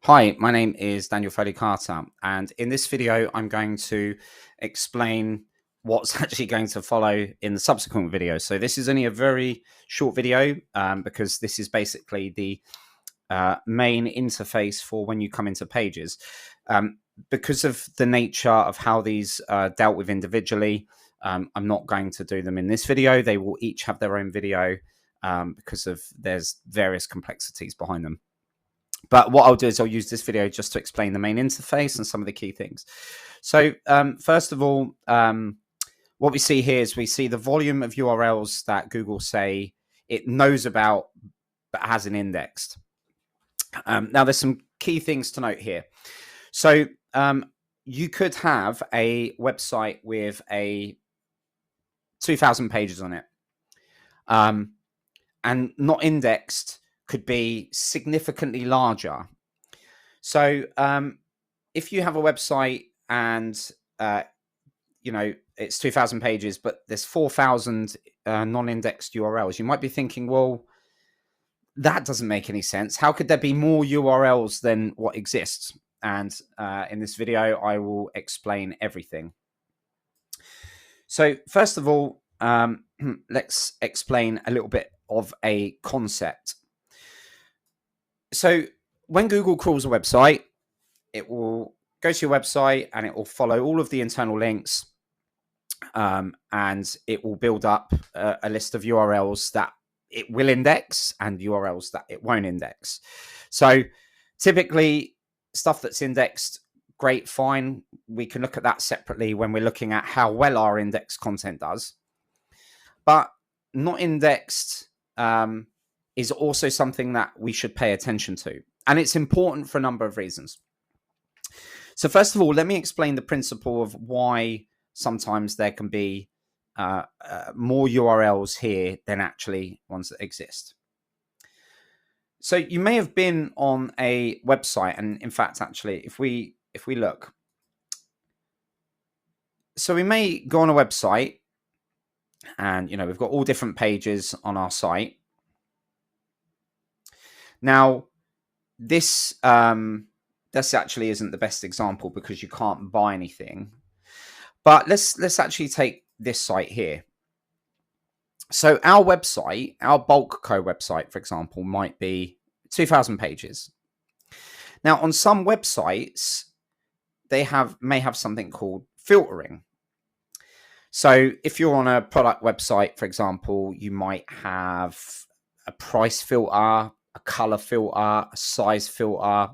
Hi, my name is Daniel Foley Carter, and in this video, I'm going to explain what's actually going to follow in the subsequent video. So this is only a very short video because this is basically the main interface for when you come into Pages. Because of the nature of how these are dealt with individually, I'm not going to do them in this video. They will each have their own video because there's various complexities behind them. But what I'll do is I'll use this video just to explain the main interface and some of the key things. So first of all, what we see here is we see the volume of URLs that Google say it knows about but hasn't indexed. Now, there's some key things to note here. So you could have a website with 2,000 pages on it and not indexed could be significantly larger. So if you have a website and it's 2,000 pages, but there's 4,000 non-indexed URLs, you might be thinking, well, that doesn't make any sense. How could there be more URLs than what exists? And in this video, I will explain everything. So first of all, let's explain a little bit of a concept. So when Google crawls a website, it will go to your website and it will follow all of the internal links and it will build up a list of URLs that it will index and URLs that it won't index. So typically stuff that's indexed, great, fine. We can look at that separately when we're looking at how well our indexed content does. But not indexed is also something that we should pay attention to. And it's important for a number of reasons. So first of all, let me explain the principle of why sometimes there can be more URLs here than actually ones that exist. So you may have been on a website, and in fact, actually, if we look, so we may go on a website, and we've got all different pages on our site. Now, this actually isn't the best example because you can't buy anything. But let's actually take this site here. So our website, our Bulkco website, for example, might be 2,000 pages. Now, on some websites, they may have something called filtering. So if you're on a product website, for example, you might have a price filter, a color filter, a size filter.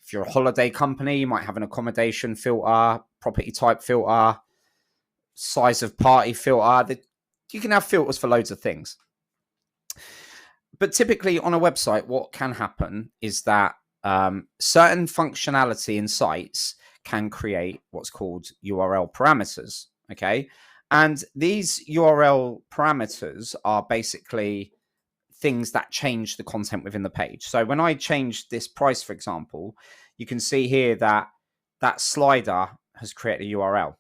If you're a holiday company, you might have an accommodation filter, property type filter, size of party filter. You can have filters for loads of things. But typically on a website, what can happen is that certain functionality in sites can create what's called URL parameters. Okay. And these URL parameters are basically things that change the content within the page. So when I change this price, for example, you can see here that that slider has created a URL.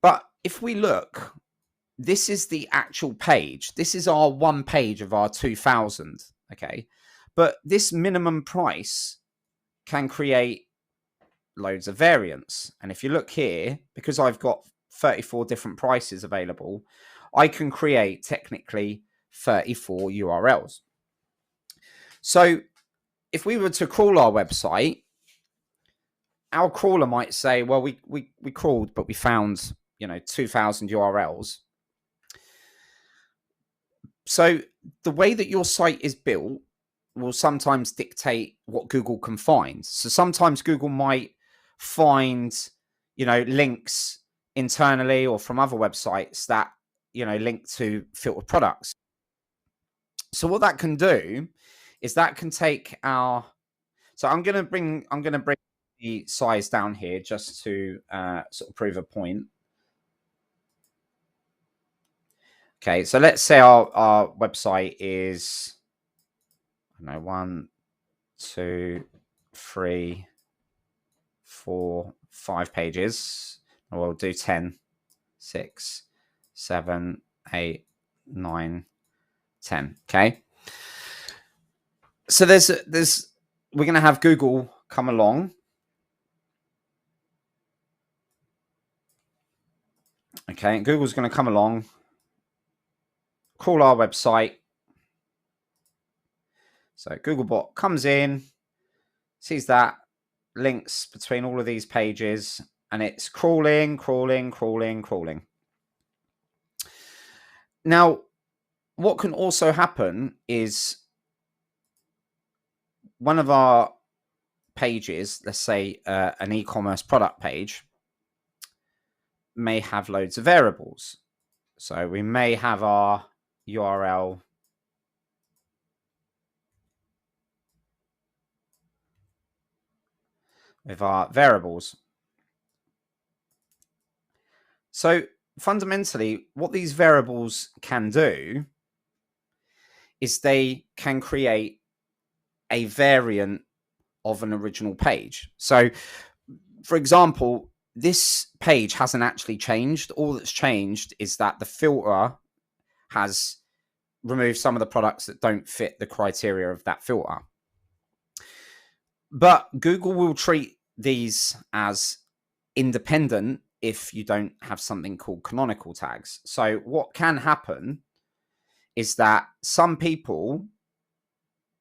But if we look, this is the actual page. This is our one page of our 2,000. Okay. But this minimum price can create loads of variants. And if you look here, because I've got 34 different prices available, I can create technically 34 URLs. So if we were to crawl our website, our crawler might say, well, we crawled, but we found 2,000 URLs. So the way that your site is built will sometimes dictate what Google can find. So sometimes Google might find links internally or from other websites that link to filtered products. So what that can do is that can take our, so I'm going to bring the size down here just to sort of prove a point. Okay, so let's say our website is, I don't know, 1, 2, 3, 4, 5 pages. We'll do 10, 6, 7, 8, 9, 10. Okay. So there's we're going to have Google come along. Okay, and Google's going to come along, crawl our website. So Googlebot comes in, sees that, links between all of these pages, and it's crawling. Now, what can also happen is one of our pages, let's say an e-commerce product page, may have loads of variables. So we may have our URL with our variables. So fundamentally, what these variables can do is they can create a variant of an original page. So, for example, this page hasn't actually changed. All that's changed is that the filter has removed some of the products that don't fit the criteria of that filter. But Google will treat these as independent if you don't have something called canonical tags. So what can happen is that some people,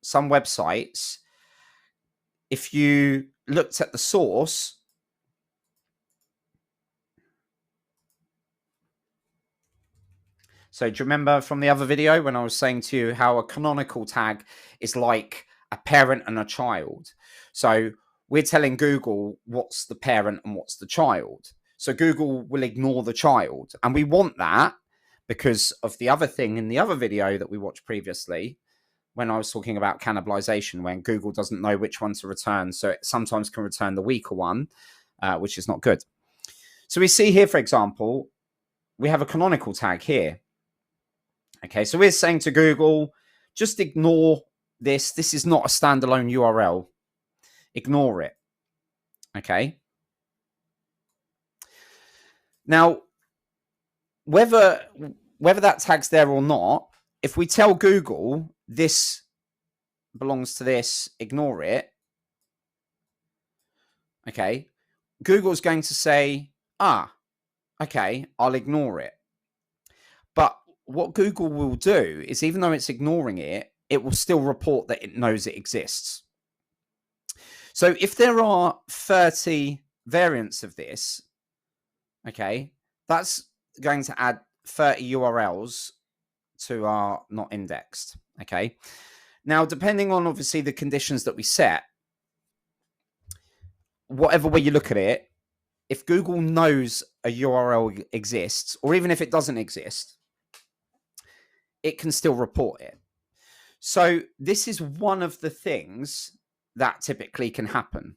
some websites, if you looked at the source, so do you remember from the other video when I was saying to you how a canonical tag is like a parent and a child? So we're telling Google what's the parent and what's the child. So Google will ignore the child. And we want that because of the other thing in the other video that we watched previously, when I was talking about cannibalization, when Google doesn't know which one to return. So it sometimes can return the weaker one, which is not good. So we see here, for example, we have a canonical tag here. Okay, so we're saying to Google, just ignore this. This is not a standalone URL. Ignore it. Okay. Now, whether that tag's there or not, if we tell Google this belongs to this, ignore it. Okay. Google's going to say, okay, I'll ignore it. But what Google will do is, even though it's ignoring it, it will still report that it knows it exists. So if there are 30 variants of this, okay, that's going to add 30 URLs to our not indexed. Okay. Now, depending on obviously the conditions that we set, whatever way you look at it, if Google knows a URL exists, or even if it doesn't exist, it can still report it. So this is one of the things that typically can happen.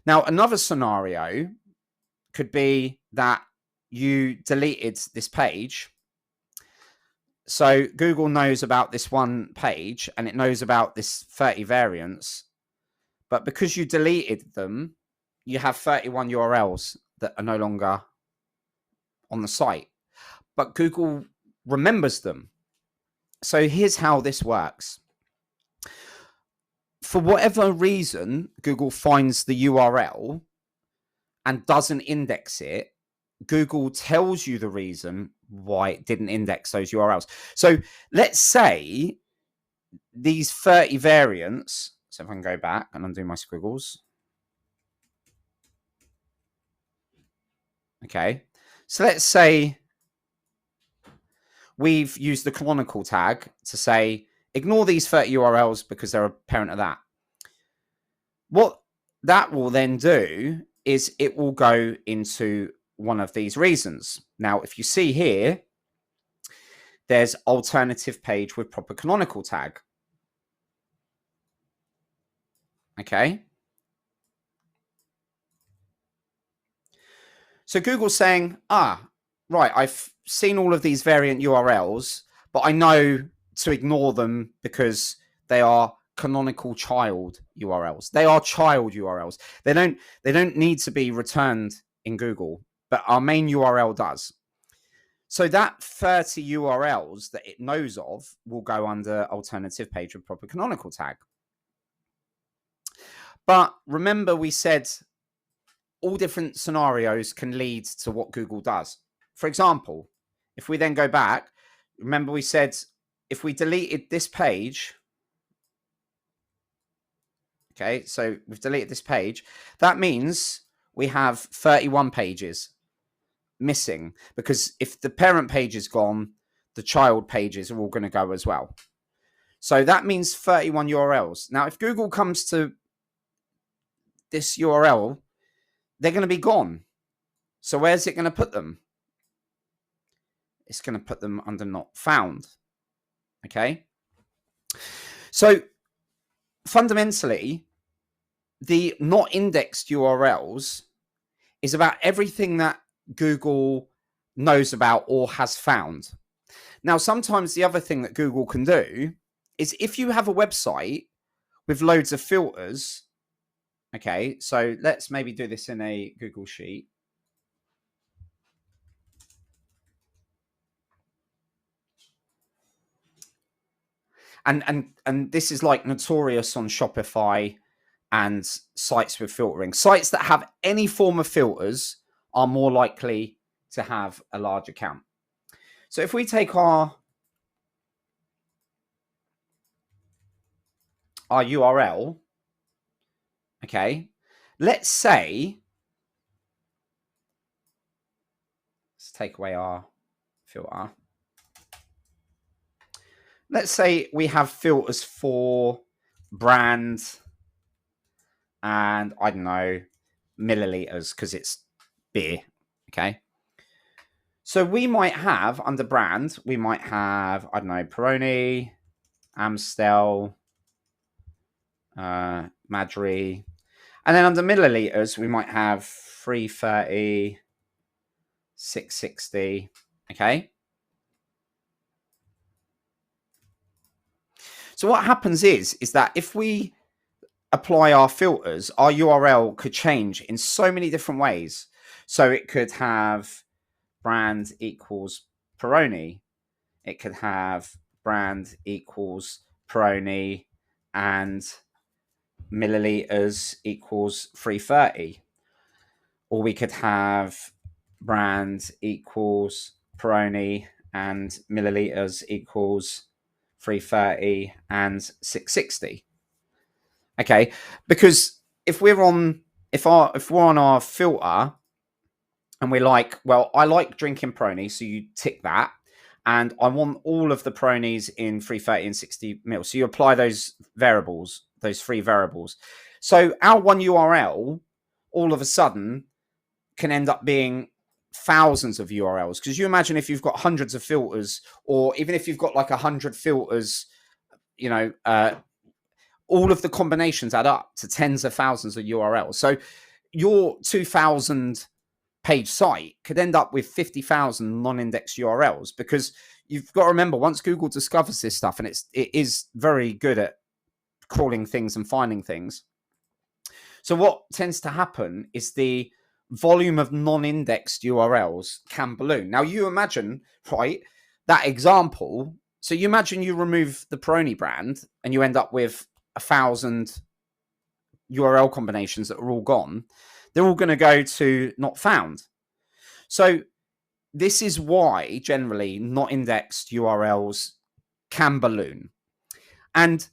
Now, another scenario could be that you deleted this page. So Google knows about this one page and it knows about this 30 variants. But because you deleted them, you have 31 URLs that are no longer on the site. But Google remembers them. So here's how this works. For whatever reason, Google finds the URL and doesn't index it. Google tells you the reason why it didn't index those URLs. So let's say these 30 variants. So if I can go back and undo my squiggles. Okay. So let's say we've used the canonical tag to say, ignore these 30 URLs because they're a parent of that. What that will then do is it will go into one of these reasons. Now, if you see here, there's alternative page with proper canonical tag. Okay. So Google's saying, right, I've seen all of these variant URLs, but I know to ignore them because they are canonical child URLs. They are child URLs. They don't need to be returned in Google, but our main URL does. So that 30 URLs that it knows of will go under alternative page with proper canonical tag. But remember, we said all different scenarios can lead to what Google does. For example, if we then go back, remember we said if we deleted this page, okay, so we've deleted this page, that means we have 31 pages missing, because if the parent page is gone, the child pages are all going to go as well. So that means 31 URLs. Now, if Google comes to this URL, they're going to be gone. So where's it going to put them? It's going to put them under not found. Okay. So fundamentally, the not indexed URLs is about everything that Google knows about or has found. Now, sometimes the other thing that Google can do is if you have a website with loads of filters, okay, so let's maybe do this in a Google Sheet. And this is like notorious on Shopify and sites with filtering. Sites that have any form of filters are more likely to have a large account. So if we take our URL, okay, let's take away our filter. Let's say we have filters for brand and, I don't know, milliliters, because it's beer, okay? So we might have, under brand, we might have, I don't know, Peroni, Amstel, Madri. And then under milliliters, we might have 330, 660, okay? So what happens is that if we apply our filters, our URL could change in so many different ways. So it could have brand equals Peroni. It could have brand equals Peroni and milliliters equals 330. Or we could have brand equals Peroni and milliliters equals 330 and 660. Okay, because if we're on our filter and we're like, well, I like drinking Peroni, so you tick that, and I want all of the Peronis in 330 and 60 mil. So you apply those variables, those three variables. So our one URL all of a sudden can end up being thousands of URLs, because you imagine if you've got hundreds of filters, or even if you've got like 100 filters, you know, all of the combinations add up to tens of thousands of URLs. So your 2,000 page site could end up with 50,000 non-indexed URLs, because you've got to remember, once Google discovers this stuff, and it is very good at crawling things and finding things. So what tends to happen is the volume of non-indexed URLs can balloon. Now you imagine, right, that example. So you imagine you remove the Peroni brand and you end up with 1,000 URL combinations that are all gone. They're all going to go to not found. So this is why generally not indexed URLs can balloon. And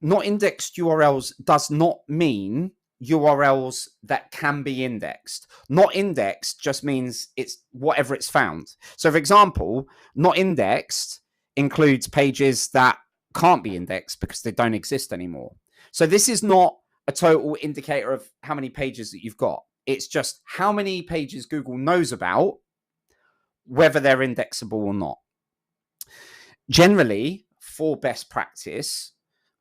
not indexed URLs does not mean URLs that can be indexed. Not indexed just means it's whatever it's found. So for example, not indexed includes pages that can't be indexed because they don't exist anymore. So this is not a total indicator of how many pages that you've got. It's just how many pages Google knows about, whether they're indexable or not. Generally, for best practice,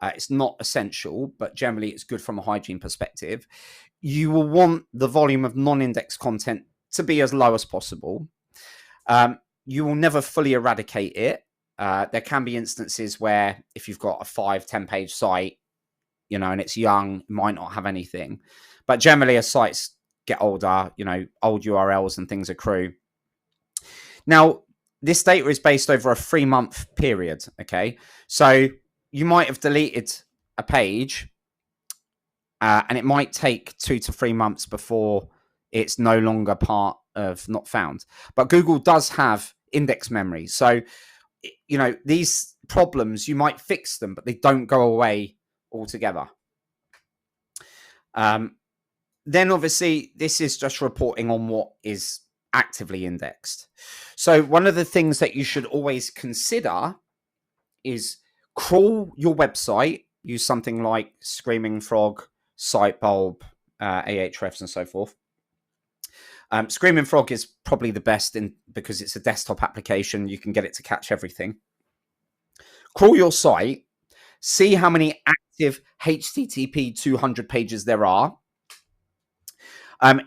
it's not essential, but generally it's good from a hygiene perspective. You will want the volume of non-indexed content to be as low as possible. You will never fully eradicate it. There can be instances where if you've got a 5-10 page site, you know, and it's young, it might not have anything. But generally, as sites get older, you know, old URLs and things accrue. Now, this data is based over a 3-month period, okay? So you might have deleted a page and it might take 2 to 3 months before it's no longer part of not found. But Google does have index memory. So, you know, these problems, you might fix them, but they don't go away altogether. Then obviously this is just reporting on what is actively indexed. So one of the things that you should always consider is crawl your website, use something like Screaming Frog, Sitebulb, Ahrefs and so forth. Screaming Frog is probably the best because it's a desktop application. You can get it to catch everything. Crawl your site, see how many active HTTP 200 pages there are.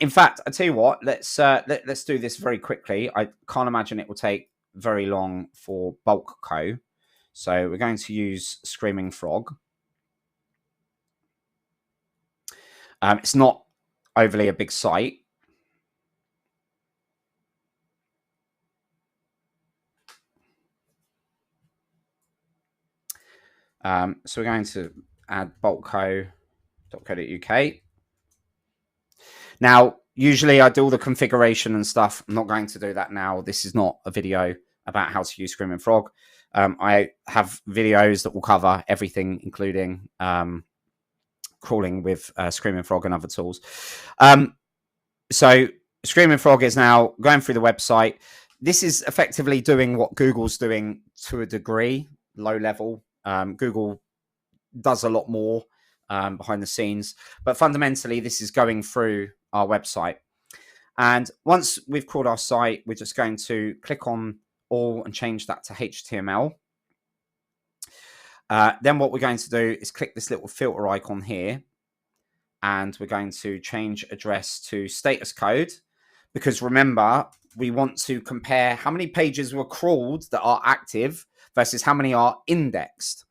In fact, I tell you what, let's do this very quickly. I can't imagine it will take very long for Bulkco. So we're going to use Screaming Frog. It's not overly a big site. So we're going to add bulkco.co.uk. Now, usually I do all the configuration and stuff. I'm not going to do that now. This is not a video about how to use Screaming Frog. I have videos that will cover everything, including crawling with Screaming Frog and other tools. So Screaming Frog is now going through the website. This is effectively doing what Google's doing to a degree, low level. Google does a lot more behind the scenes, but fundamentally this is going through our website. And once we've crawled our site, we're just going to click on all and change that to HTML. Then what we're going to do is click this little filter icon here, and we're going to change address to status code, because remember, we want to compare how many pages were crawled that are active versus how many are indexed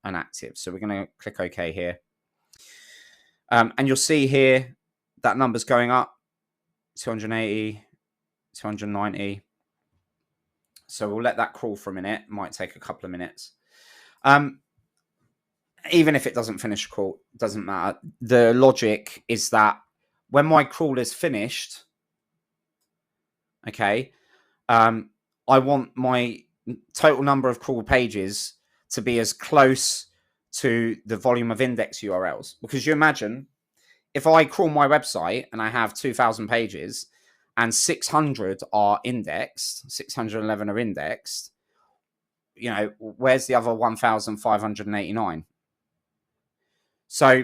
and active. So we're going to click OK here. And you'll see here that number's going up, 280, 290. So we'll let that crawl for a minute. It might take a couple of minutes. Even if it doesn't finish crawl, it doesn't matter. The logic is that when my crawl is finished, okay, I want my total number of crawl pages to be as close to the volume of index URLs. Because you imagine, if I crawl my website and I have 2,000 pages and 600 are indexed, 611 are indexed, you know, where's the other 1,589? So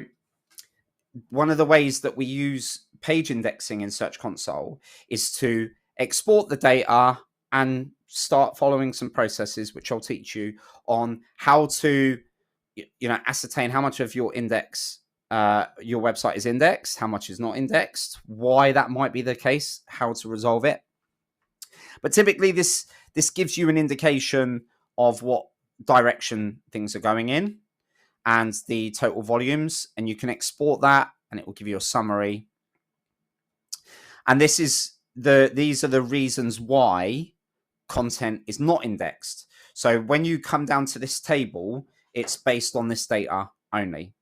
one of the ways that we use page indexing in Search Console is to export the data and start following some processes, which I'll teach you on how to, you know, ascertain how much of your index, your website is indexed, how much is not indexed, why that might be the case, how to resolve it. But typically this gives you an indication of what direction things are going in and the total volumes, and you can export that and it will give you a summary. And this is these are the reasons why content is not indexed. So when you come down to this table, it's based on this data only.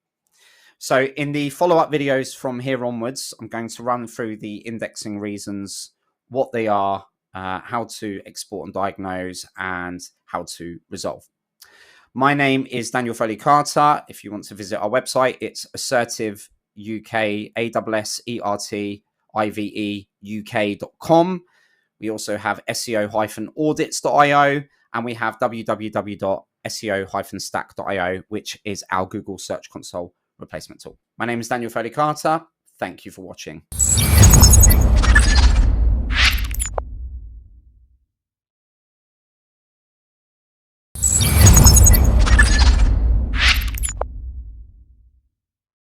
So in the follow-up videos from here onwards, I'm going to run through the indexing reasons, what they are, how to export and diagnose, and how to resolve. My name is Daniel Foley Carter. If you want to visit our website, it's Assertive UK, ASSERTIVE UK.com. We also have SEO-audits.io, and we have www.seo-stack.io, which is our Google Search Console replacement tool. My name is Daniel Foley Carter. Thank you for watching.